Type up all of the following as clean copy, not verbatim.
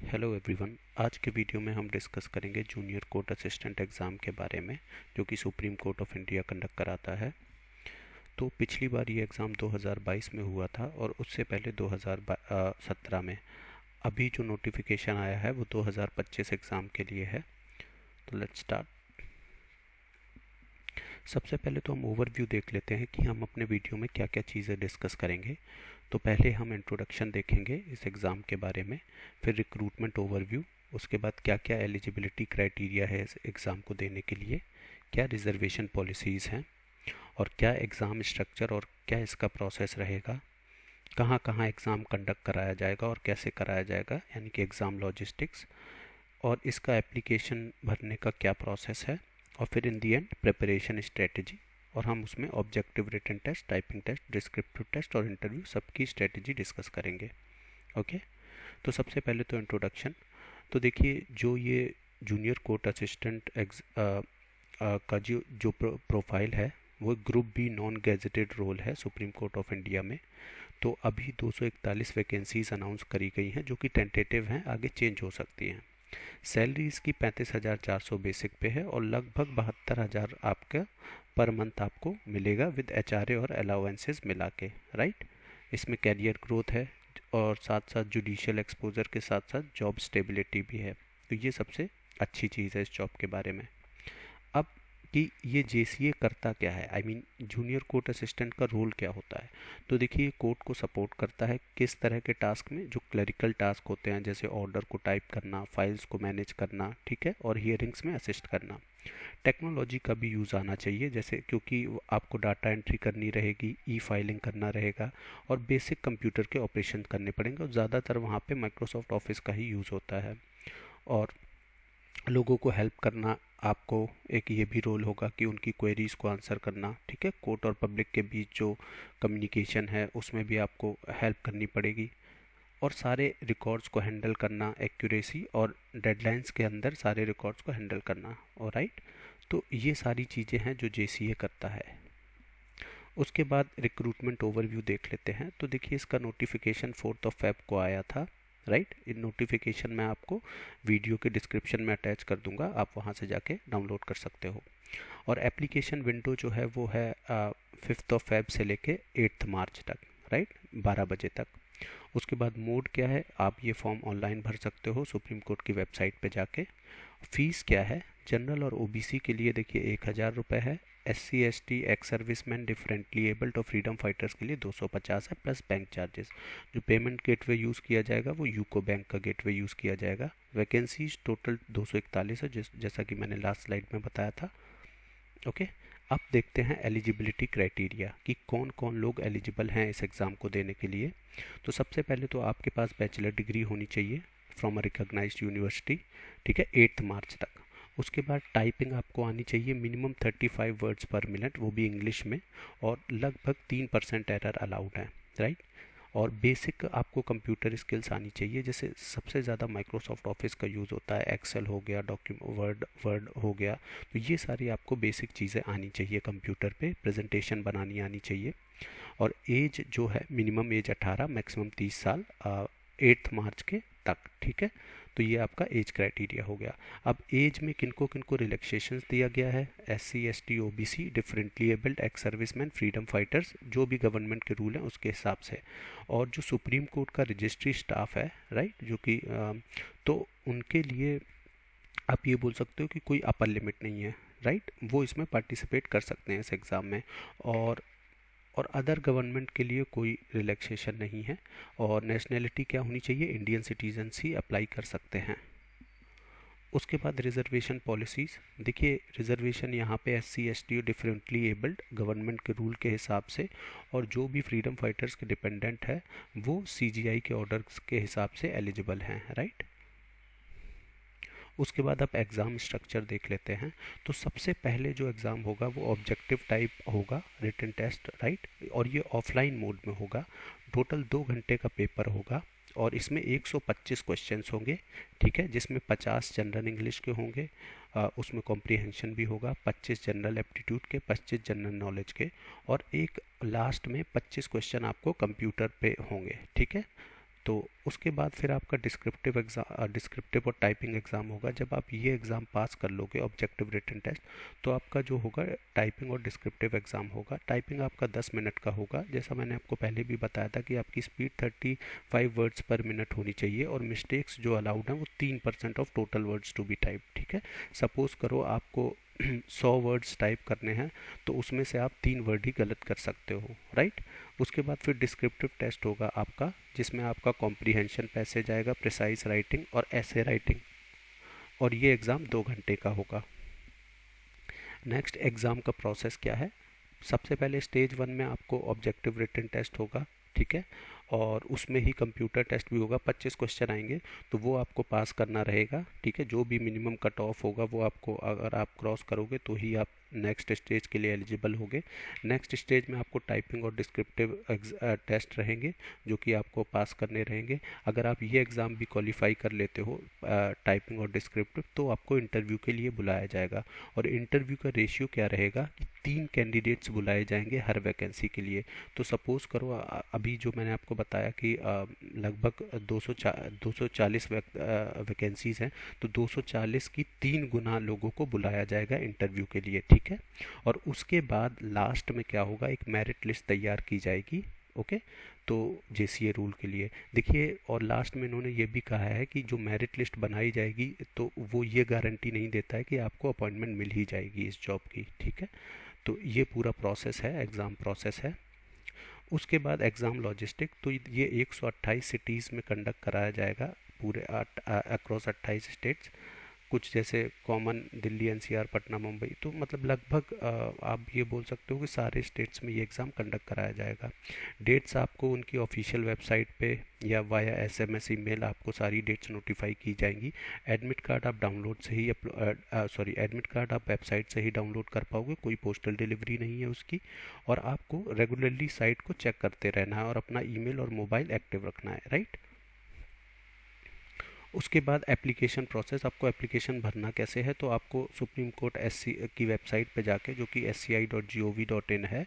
Hello everyone. आज के video में हम डिस्कस करेंगे जूनियर कोर्ट असिस्टेंट एग्ज़ाम के बारे में, जो कि supreme court of India conduct कराता है। तो पिछली बार ये एग्ज़ाम 2022 में हुआ था और उससे पहले 2017 में। अभी जो नोटिफिकेशन आया है वो 2025 एग्ज़ाम के लिए है। तो लेट्स स्टार्ट। सबसे पहले तो हम ओवरव्यू देख लेते हैं कि हम अपने वीडियो में क्या क्या चीज़ें डिस्कस करेंगे। तो पहले हम इंट्रोडक्शन देखेंगे इस एग्ज़ाम के बारे में, फिर रिक्रूटमेंट ओवरव्यू, उसके बाद क्या क्या एलिजिबिलिटी क्राइटेरिया है इस एग्ज़ाम को देने के लिए, क्या रिजर्वेशन पॉलिसीज़ हैं और क्या एग्ज़ाम स्ट्रक्चर और क्या इसका प्रोसेस रहेगा, कहाँ कहाँ एग्ज़ाम कंडक्ट कराया जाएगा और कैसे कराया जाएगा, यानी कि एग्ज़ाम लॉजिस्टिक्स, और इसका एप्लीकेशन भरने का क्या प्रोसेस है, और फिर in the end preparation strategy. और हम उसमें objective written test, typing test, descriptive test और इंटरव्यू सबकी स्ट्रेटजी डिस्कस करेंगे। ओके। तो सबसे पहले तो इंट्रोडक्शन। तो देखिए, जो ये जूनियर कोर्ट असिस्टेंट का जो प्रोफाइल है वो group B non gazetted role है सुप्रीम कोर्ट ऑफ इंडिया में। तो अभी 241 वैकेंसीज अनाउंस करी गई हैं, जो कि टेंटेटिव हैं, आगे चेंज हो सकती हैं। सैलरी इसकी 35,400 बेसिक पे है और लगभग 72,000 आपका पर मंथ आपको मिलेगा विद एचआरए और अलाउंसेस मिला के, राइट। इसमें कैरियर ग्रोथ है और साथ साथ जुडिशियल एक्सपोजर के साथ साथ जॉब स्टेबिलिटी भी है। तो ये सबसे अच्छी चीज़ है इस जॉब के बारे में। अब कि ये जेसीए करता क्या है, I mean junior court assistant का रोल क्या होता है। तो देखिए, कोर्ट को सपोर्ट करता है किस तरह के टास्क में, जो क्लरिकल टास्क होते हैं, जैसे ऑर्डर को टाइप करना, फाइल्स को मैनेज करना, ठीक है, और हियरिंग्स में असिस्ट करना। टेक्नोलॉजी का भी यूज़ आना चाहिए, जैसे क्योंकि आपको डाटा एंट्री करनी रहेगी, ई फाइलिंग करना रहेगा और बेसिक कंप्यूटर के ऑपरेशन करने पड़ेंगे, और ज़्यादातर वहाँ पे माइक्रोसॉफ्ट ऑफिस का ही यूज़ होता है। और लोगों को हेल्प करना, आपको एक ये भी रोल होगा कि उनकी क्वेरीज़ को आंसर करना, ठीक है। कोर्ट और पब्लिक के बीच जो कम्युनिकेशन है उसमें भी आपको हेल्प करनी पड़ेगी, और सारे रिकॉर्ड्स को हैंडल करना, एक्यूरेसी और डेडलाइंस के अंदर सारे रिकॉर्ड्स को हैंडल करना, और राइट। तो ये सारी चीज़ें हैं जो जेसीए करता है। उसके बाद रिक्रूटमेंट ओवरव्यू देख लेते हैं। तो देखिए, इसका नोटिफिकेशन 4 फेब को आया था, राइट। इन नोटिफिकेशन मैं आपको वीडियो के डिस्क्रिप्शन में अटैच कर दूंगा, आप वहां से जाके डाउनलोड कर सकते हो। और एप्लीकेशन विंडो जो है वो है 5 फेब से लेके 8 मार्च तक, राइट, 12 बजे तक। उसके बाद मोड क्या है, आप ये फॉर्म ऑनलाइन भर सकते हो सुप्रीम कोर्ट की वेबसाइट पे जाके। फीस क्या है, जनरल और ओबीसी के लिए देखिए 1,000 रुपये है, SC ST ex serviceman, differently abled और फ्रीडम फाइटर्स के लिए 250 है, प्लस बैंक चार्जेस। जो पेमेंट गेटवे यूज़ किया जाएगा वो यूको बैंक का गेटवे यूज़ किया जाएगा। वैकेंसीज टोटल 241 है, जैसा कि मैंने लास्ट स्लाइड में बताया था। ओके। अब देखते हैं एलिजिबिलिटी क्राइटेरिया कि कौन कौन लोग एलिजिबल हैं इस एग्ज़ाम को देने के लिए। तो सबसे पहले तो आपके पास बैचलर डिग्री होनी चाहिए फ्रॉम अ रिकॉग्नाइज्ड यूनिवर्सिटी, ठीक है, 8 मार्च तक। उसके बाद टाइपिंग आपको आनी चाहिए मिनिमम 35 वर्ड्स पर मिनट, वो भी इंग्लिश में, और लगभग 3% एरर अलाउड है, राइट। और बेसिक आपको कंप्यूटर स्किल्स आनी चाहिए, जैसे सबसे ज़्यादा माइक्रोसॉफ्ट ऑफिस का यूज़ होता है, एक्सेल हो गया, वर्ड वर्ड हो गया। तो ये सारी आपको बेसिक चीज़ें आनी चाहिए, कंप्यूटर पे प्रेजेंटेशन बनानी आनी चाहिए। और एज जो है, मिनिमम एज 18, मैक्सिमम 30 साल, 8 मार्च के तक, ठीक है। तो ये आपका एज क्राइटेरिया हो गया। अब एज में किनको किनको रिलैक्सेशंस दिया गया है, SC ST OBC, differently abled, ex serviceman, freedom fighters, जो भी गवर्नमेंट के रूल हैं उसके हिसाब से। और जो सुप्रीम कोर्ट का रजिस्ट्री स्टाफ है, राइट, जो कि तो उनके लिए आप ये बोल सकते हो कि कोई अपर लिमिट नहीं है, राइट, वो इसमें पार्टिसिपेट कर सकते हैं इस एग्ज़ाम में। और अदर गवर्नमेंट के लिए कोई रिलैक्सेशन नहीं है। और नेशनैलिटी क्या होनी चाहिए, इंडियन सिटीजन्स ही अप्लाई कर सकते हैं। उसके बाद रिजर्वेशन पॉलिसीज़। देखिए, रिजर्वेशन यहाँ पे SC ST differently abled government के रूल के हिसाब से, और जो भी फ्रीडम फाइटर्स के डिपेंडेंट है वो CGI के ऑर्डर्स के हिसाब से एलिजिबल हैं, राइट। उसके बाद आप एग्ज़ाम स्ट्रक्चर देख लेते हैं। तो सबसे पहले जो एग्ज़ाम होगा वो ऑब्जेक्टिव टाइप होगा, रिटन टेस्ट, राइट, और ये ऑफलाइन मोड में होगा। टोटल 2 घंटे का पेपर होगा और इसमें 125 क्वेश्चंस होंगे, ठीक है, जिसमें 50 जनरल इंग्लिश के होंगे, उसमें कॉम्प्रीहेंशन भी होगा, 25 जनरल एप्टीट्यूड के, 25 जनरल नॉलेज के, और एक लास्ट में 25 क्वेश्चन आपको कंप्यूटर पे होंगे, ठीक है। तो उसके बाद फिर आपका डिस्क्रिप्टिव और टाइपिंग एग्ज़ाम होगा। जब आप ये एग्ज़ाम पास कर लोगे ऑब्जेक्टिव रिटन टेस्ट, तो आपका जो होगा टाइपिंग और डिस्क्रिप्टिव एग्ज़ाम होगा। टाइपिंग आपका 10 मिनट का होगा। जैसा मैंने आपको पहले भी बताया था कि आपकी स्पीड 35 वर्ड्स पर मिनट होनी चाहिए, और मिस्टेक्स जो अलाउड हैं वो 3% of total words to be type, ठीक है। सपोज़ करो आपको 100 वर्ड्स टाइप करने हैं, तो उसमें से आप 3 वर्ड ही गलत कर सकते हो, राइट। उसके बाद फिर डिस्क्रिप्टिव टेस्ट होगा आपका, जिसमें आपका कॉम्प्रीहेंशन पैसेज आएगा, प्रिसाइज राइटिंग और ऐसे राइटिंग, और ये एग्ज़ाम 2 घंटे का होगा। नेक्स्ट एग्ज़ाम का प्रोसेस क्या है? सबसे पहले स्टेज 1 में आपको ऑब्जेक्टिव रिटन टेस्ट होगा, ठीक है, और उसमें ही कंप्यूटर टेस्ट भी होगा। 25 क्वेश्चन आएंगे, तो वो आपको पास करना रहेगा, ठीक है। जो भी मिनिमम कट ऑफ होगा वो आपको, अगर आप क्रॉस करोगे तो ही आप नेक्स्ट स्टेज के लिए एलिजिबल होगे। नेक्स्ट स्टेज में आपको टाइपिंग और डिस्क्रिप्टिव टेस्ट रहेंगे, जो कि आपको पास करने रहेंगे। अगर आप ये एग्ज़ाम भी क्वालिफाई कर लेते हो टाइपिंग और डिस्क्रिप्टिव, तो आपको इंटरव्यू के लिए बुलाया जाएगा। और इंटरव्यू का रेशियो क्या रहेगा कि 3 कैंडिडेट्स बुलाए जाएंगे हर वैकेंसी के लिए। तो सपोज़ करो अभी जो मैंने आपको बताया कि लगभग 240 वैकेंसीज़ हैं, तो 240 की 3 गुना लोगों को बुलाया जाएगा इंटरव्यू के लिए, ठीक है। और उसके बाद लास्ट में क्या होगा, एक मेरिट लिस्ट तैयार की जाएगी, ओके। तो जेसीए रूल के लिए देखिए, और लास्ट में इन्होंने ये भी कहा है कि जो मेरिट लिस्ट बनाई जाएगी, तो वो ये गारंटी नहीं देता है कि आपको अपॉइंटमेंट मिल ही जाएगी इस जॉब की, ठीक है। तो ये पूरा प्रोसेस है, एग्ज़ाम प्रोसेस है। उसके बाद एग्ज़ाम लॉजिस्टिक, तो ये 128 सिटीज़ में कंडक्ट कराया जाएगा, पूरे अक्रॉस 28 स्टेट्स। कुछ जैसे कॉमन दिल्ली, एनसीआर, पटना, मुंबई, तो मतलब लगभग आप ये बोल सकते हो कि सारे स्टेट्स में ये एग्ज़ाम कंडक्ट कराया जाएगा। डेट्स आपको उनकी ऑफिशियल वेबसाइट पे या वाया एसएमएस ईमेल आपको सारी डेट्स नोटिफाई की जाएंगी। एडमिट कार्ड आप डाउनलोड से ही एडमिट कार्ड आप वेबसाइट से ही डाउनलोड कर पाओगे, कोई पोस्टल डिलीवरी नहीं है उसकी। और आपको रेगुलरली साइट को चेक करते रहना है और अपना ईमेल और मोबाइल एक्टिव रखना है, राइट। उसके बाद एप्लीकेशन प्रोसेस, आपको एप्लीकेशन भरना कैसे है, तो आपको सुप्रीम कोर्ट एससी की वेबसाइट पे जाके, जो कि sci.gov.in है,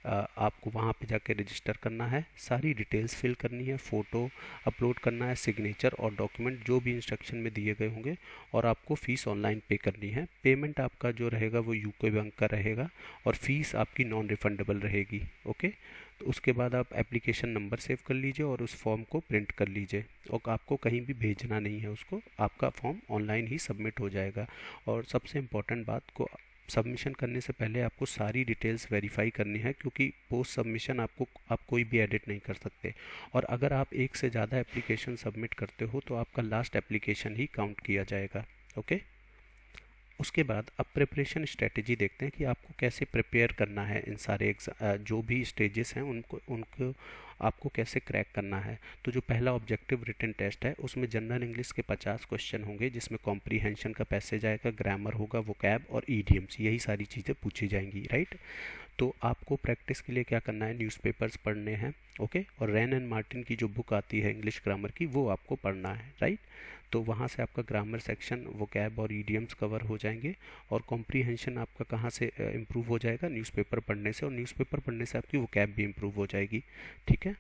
आपको वहाँ पे जाके रजिस्टर करना है। सारी डिटेल्स फिल करनी है, फ़ोटो अपलोड करना है, सिग्नेचर और डॉक्यूमेंट जो भी इंस्ट्रक्शन में दिए गए होंगे, और आपको फ़ीस ऑनलाइन पे करनी है। पेमेंट आपका जो रहेगा वो यूको बैंक का रहेगा, और फीस आपकी नॉन रिफंडेबल रहेगी, ओके। तो उसके बाद आप एप्लीकेशन नंबर सेव कर लीजिए और उस फॉर्म को प्रिंट कर लीजिए, और आपको कहीं भी भेजना नहीं है उसको, आपका फॉर्म ऑनलाइन ही सबमिट हो जाएगा। और सबसे इम्पॉर्टेंट बात को, सबमिशन करने से पहले आपको सारी डिटेल्स वेरीफाई करनी है, क्योंकि पोस्ट सबमिशन आप कोई भी एडिट नहीं कर सकते। और अगर आप एक से ज़्यादा एप्लीकेशन सबमिट करते हो, तो आपका लास्ट एप्लीकेशन ही काउंट किया जाएगा, ओके। उसके बाद अब प्रिपरेशन स्ट्रेटजी देखते हैं कि आपको कैसे प्रिपेयर करना है इन सारे जो भी स्टेजेस हैं उनको आपको कैसे क्रैक करना है। तो जो पहला ऑब्जेक्टिव रिटन टेस्ट है, उसमें जनरल इंग्लिश के 50 क्वेश्चन होंगे, जिसमें कॉम्प्रीहेंशन का पैसेज आएगा, ग्रामर होगा, वोकैब और ईडियम्स, यही सारी चीज़ें पूछी जाएंगी, राइट। तो आपको प्रैक्टिस के लिए क्या करना है, न्यूज़पेपर्स पढ़ने हैं, ओके। और रैन एंड मार्टिन की जो बुक आती है इंग्लिश ग्रामर की, वो आपको पढ़ना है, राइट। तो वहाँ से आपका ग्रामर सेक्शन, वोकैब और ईडियम्स कवर हो जाएंगे। और कॉम्प्रीहेंशन आपका कहाँ से इम्प्रूव हो जाएगा, न्यूज़पेपर पढ़ने से, और न्यूज़पेपर पढ़ने से आपकी वोकैब भी इम्प्रूव हो जाएगी, ठीक है।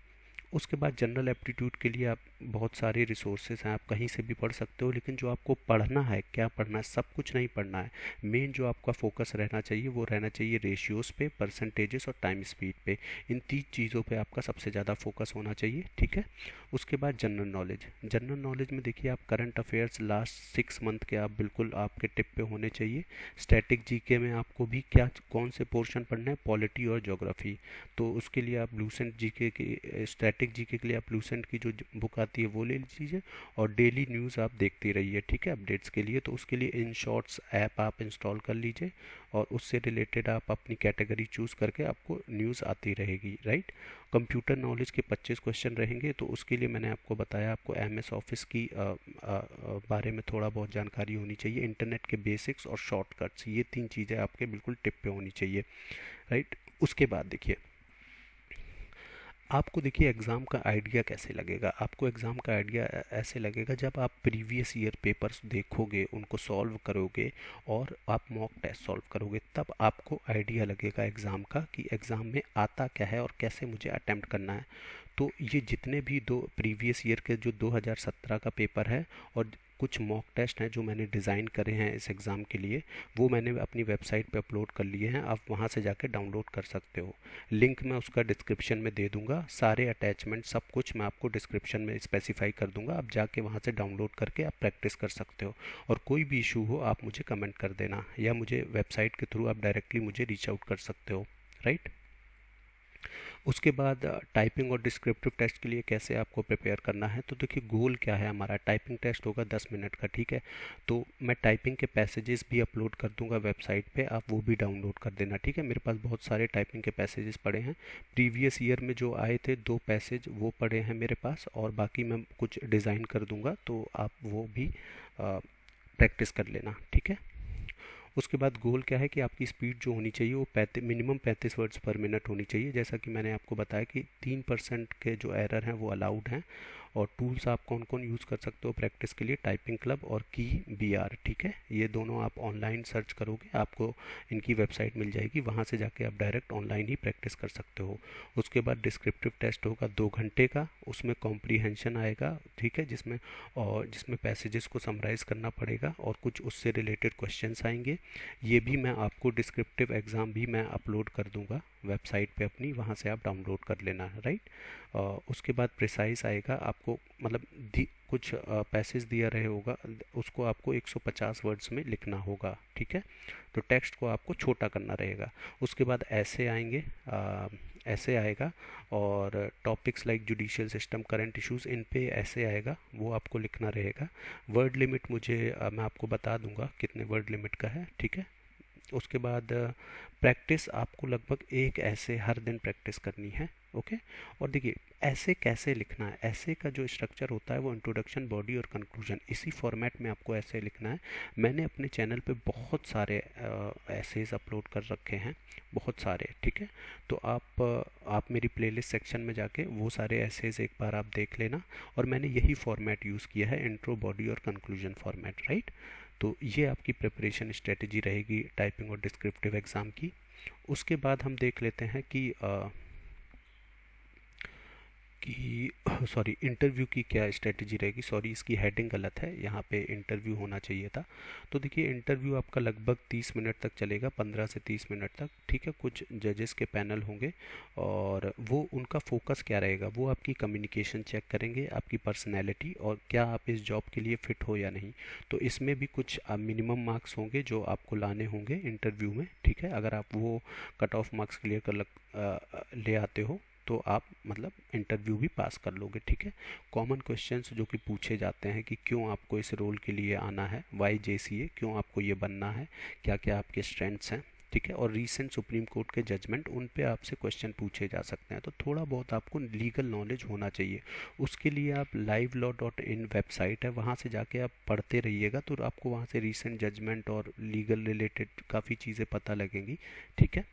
उसके बाद जनरल एप्टीट्यूड के लिए आप बहुत सारे रिसोर्सेज हैं, आप कहीं से भी पढ़ सकते हो, लेकिन जो आपको पढ़ना है, क्या पढ़ना है, सब कुछ नहीं पढ़ना है। मेन जो आपका फोकस रहना चाहिए वो रहना चाहिए रेशियोज़ पे, परसेंटेजेस और टाइम स्पीड पे। इन 3 चीज़ों पे आपका सबसे ज़्यादा फोकस होना चाहिए, ठीक है। उसके बाद जनरल नॉलेज, जनरल नॉलेज में देखिए आप करंट अफेयर्स लास्ट 6 मंथ के आप बिल्कुल आपके टिप पे होने चाहिए। स्टैटिक जीके में आपको भी कौन से पोर्शन पढ़ना है, पॉलिटी और ज्योग्राफी। तो उसके लिए आप लूसेंट जीके की, स्टैटिक जीके के लिए आप लूसेंट की जो बुक आती है वो ले लीजिए, और डेली न्यूज़ आप देखते रहिए, ठीक है, अपडेट्स के लिए। तो उसके लिए इन शॉर्ट्स ऐप आप इंस्टॉल कर लीजिए, और उससे रिलेटेड आप अपनी कैटेगरी चूज़ करके आपको न्यूज़ आती रहेगी, राइट। कंप्यूटर नॉलेज के 25 क्वेश्चन रहेंगे, तो उसके लिए मैंने आपको बताया, आपको एमएस ऑफिस की बारे में थोड़ा बहुत जानकारी होनी चाहिए, इंटरनेट के बेसिक्स और शॉर्टकट्स, ये 3 चीज़ें आपके बिल्कुल टिप पे होनी चाहिए, राइट। उसके बाद देखिए आपको, देखिए एग्ज़ाम का आइडिया कैसे लगेगा, आपको एग्ज़ाम का आइडिया ऐसे लगेगा जब आप प्रीवियस ईयर पेपर्स देखोगे, उनको सॉल्व करोगे, और आप मॉक टेस्ट सॉल्व करोगे, तब आपको आइडिया लगेगा एग्ज़ाम का कि एग्ज़ाम में आता क्या है और कैसे मुझे अटेम्प्ट करना है। तो ये जितने भी दो प्रीवियस ईयर के जो 2017 का पेपर है और कुछ मॉक टेस्ट हैं जो मैंने डिज़ाइन करे हैं इस एग्ज़ाम के लिए, वो मैंने अपनी वेबसाइट पे अपलोड कर लिए हैं। आप वहाँ से जाके डाउनलोड कर सकते हो। लिंक मैं उसका डिस्क्रिप्शन में दे दूँगा। सारे अटैचमेंट सब कुछ मैं आपको डिस्क्रिप्शन में स्पेसिफाई कर दूँगा। आप जाके वहाँ से डाउनलोड करके आप प्रैक्टिस कर सकते हो। और कोई भी इशू हो आप मुझे कमेंट कर देना, या मुझे वेबसाइट के थ्रू आप डायरेक्टली मुझे रीच आउट कर सकते हो, राइट। उसके बाद टाइपिंग और डिस्क्रिप्टिव टेस्ट के लिए कैसे आपको प्रिपेयर करना है, तो देखिए गोल क्या है हमारा। टाइपिंग टेस्ट होगा 10 मिनट का, ठीक है। तो मैं टाइपिंग के पैसेजेस भी अपलोड कर दूंगा वेबसाइट पे, आप वो भी डाउनलोड कर देना, ठीक है। मेरे पास बहुत सारे टाइपिंग के पैसेजेस पड़े हैं। प्रीवियस ईयर में जो आए थे 2 पैसेज वो पड़े हैं मेरे पास, और बाकी मैं कुछ डिज़ाइन कर दूंगा, तो आप वो भी प्रैक्टिस कर लेना, ठीक है। उसके बाद गोल क्या है कि आपकी स्पीड जो होनी चाहिए वो मिनिमम 35 वर्ड्स पर मिनट होनी चाहिए। जैसा कि मैंने आपको बताया कि 3% के जो एरर हैं वो अलाउड हैं। और टूल्स आप कौन कौन यूज़ कर सकते हो प्रैक्टिस के लिए, टाइपिंग क्लब और की BR, ठीक है। ये दोनों आप ऑनलाइन सर्च करोगे आपको इनकी वेबसाइट मिल जाएगी, वहाँ से जाके आप डायरेक्ट ऑनलाइन ही प्रैक्टिस कर सकते हो। उसके बाद डिस्क्रिप्टिव टेस्ट होगा 2 घंटे का, उसमें कॉम्प्रीहेंशन आएगा, ठीक है, जिसमें पैसेजेस को समराइज़ करना पड़ेगा और कुछ उससे रिलेटेड क्वेश्चंस आएंगे। ये भी मैं आपको डिस्क्रिप्टिव एग्ज़ाम भी मैं अपलोड कर दूंगा वेबसाइट पे अपनी, वहाँ से आप डाउनलोड कर लेना है, राइट। उसके बाद प्रिसाइज आएगा आपको, मतलब कुछ पैसेज दिया रहे होगा, उसको आपको 150 वर्ड्स में लिखना होगा, ठीक है। तो टेक्स्ट को आपको छोटा करना रहेगा। उसके बाद ऐसे आएंगे, ऐसे आएगा, और topics like judicial system, current issues, इन पे ऐसे आएगा, वो आपको लिखना रहेगा। वर्ड लिमिट मुझे मैं आपको बता दूंगा कितने वर्ड लिमिट का है, ठीक है। उसके बाद प्रैक्टिस आपको लगभग एक ऐसे हर दिन प्रैक्टिस करनी है, ओके। और देखिए ऐसे कैसे लिखना है, ऐसे का जो स्ट्रक्चर होता है वो इंट्रोडक्शन, बॉडी और कंक्लूजन, इसी फॉर्मेट में आपको ऐसे लिखना है। मैंने अपने चैनल पे बहुत सारे ऐसेज अपलोड कर रखे हैं, बहुत सारे, ठीक है। तो आप मेरी प्लेलिस्ट सेक्शन में जाके वो सारे ऐसेज एक बार आप देख लेना। और मैंने यही फॉर्मेट यूज़ किया है, इंट्रो, बॉडी और कंक्लूजन फॉर्मेट, राइट। तो ये आपकी प्रिपरेशन स्ट्रेटजी रहेगी टाइपिंग और डिस्क्रिप्टिव एग्ज़ाम की। उसके बाद हम देख लेते हैं कि सॉरी इंटरव्यू की क्या स्ट्रेटजी रहेगी। सॉरी इसकी हेडिंग गलत है, यहाँ पे इंटरव्यू होना चाहिए था। तो देखिए इंटरव्यू आपका लगभग 30 मिनट तक चलेगा, 15 से 30 मिनट तक, ठीक है। कुछ जजेस के पैनल होंगे और वो उनका फोकस क्या रहेगा, वो आपकी कम्युनिकेशन चेक करेंगे, आपकी पर्सनैलिटी, और क्या आप इस जॉब के लिए फ़िट हो या नहीं। तो इसमें भी कुछ मिनिमम मार्क्स होंगे जो आपको लाने होंगे इंटरव्यू में, ठीक है। अगर आप वो कट ऑफ मार्क्स क्लियर ले आते हो तो आप मतलब इंटरव्यू भी पास कर लोगे, ठीक है। कॉमन क्वेश्चंस जो कि पूछे जाते हैं कि क्यों आपको इस रोल के लिए आना है, वाई JCA, क्यों आपको ये बनना है, क्या क्या आपके स्ट्रेंथ्स हैं, ठीक है। और रीसेंट सुप्रीम कोर्ट के जजमेंट, उन पे आपसे क्वेश्चन पूछे जा सकते हैं। तो थोड़ा बहुत आपको लीगल नॉलेज होना चाहिए। उसके लिए आप livelaw.in वेबसाइट है, वहाँ से जाके आप पढ़ते रहिएगा, तो आपको वहाँ से रीसेंट जजमेंट और लीगल रिलेटेड काफ़ी चीज़ें पता लगेंगी, ठीक है।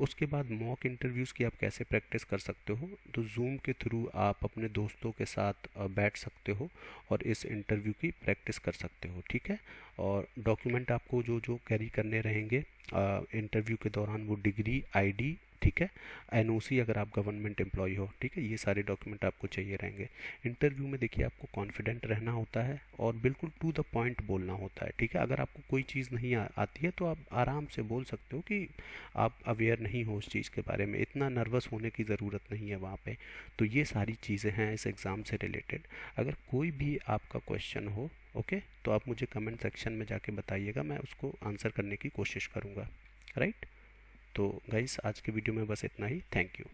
उसके बाद मॉक इंटरव्यूज़ की आप कैसे प्रैक्टिस कर सकते हो, तो जूम के थ्रू आप अपने दोस्तों के साथ बैठ सकते हो और इस इंटरव्यू की प्रैक्टिस कर सकते हो, ठीक है। और डॉक्यूमेंट आपको जो जो कैरी करने रहेंगे इंटरव्यू के दौरान, वो डिग्री, ID, ठीक है, NOC अगर आप गवर्नमेंट एम्प्लॉय हो, ठीक है, ये सारे डॉक्यूमेंट आपको चाहिए रहेंगे। इंटरव्यू में देखिए आपको कॉन्फिडेंट रहना होता है और बिल्कुल टू द पॉइंट बोलना होता है, ठीक है। अगर आपको कोई चीज़ नहीं आती है तो आप आराम से बोल सकते हो कि आप अवेयर नहीं हो उस चीज़ के बारे में, इतना नर्वस होने की ज़रूरत नहीं है वहाँ पे। तो ये सारी चीज़ें हैं इस एग्ज़ाम से रिलेटेड। अगर कोई भी आपका क्वेश्चन हो, ओके, तो आप मुझे कमेंट सेक्शन में जाके बताइएगा, मैं उसको आंसर करने की कोशिश करूँगा, राइट। तो गाइस आज के वीडियो में बस इतना ही। Thank you.